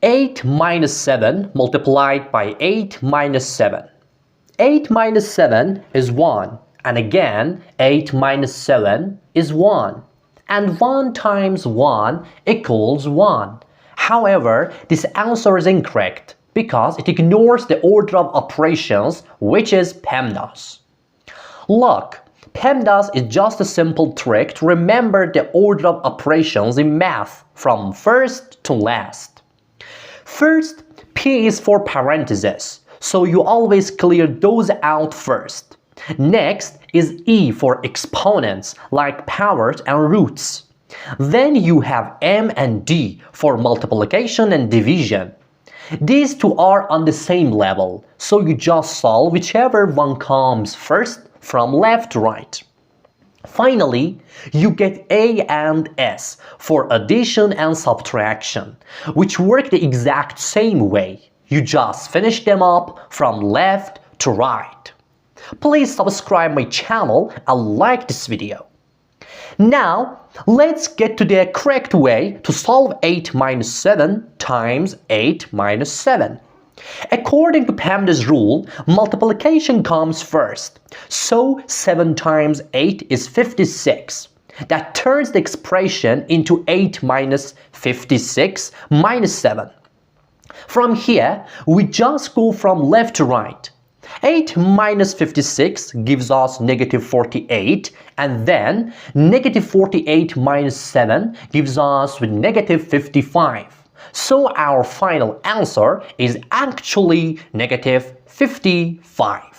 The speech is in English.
8 minus 7 multiplied by 8 minus 7. 8 minus 7 is 1. And again, 8 minus 7 is 1. And 1 times 1 equals 1. However, this answer is incorrect because it ignores the order of operations, which is PEMDAS. Look, PEMDAS is just a simple trick to remember the order of operations in math from first to last. First, P is for parentheses, so you always clear those out first. Next is E for exponents like powers and roots. Then you have M and D for multiplication and division. These two are on the same level, so you just solve whichever one comes first from left to right. Finally, you get A and S for addition and subtraction, which work the exact same way. You just finish them up from left to right. Please subscribe my channel and like this video. Now, let's get to the correct way to solve 8 minus 7 times 8 minus 7. According to PEMDAS rule, multiplication comes first. So 7 times 8 is 56. That turns the expression into 8 minus 56 minus 7. From here, we just go from left to right. 8 minus 56 gives us negative 48, and then negative 48 minus 7 gives us with negative 55. So our final answer is actually negative 55.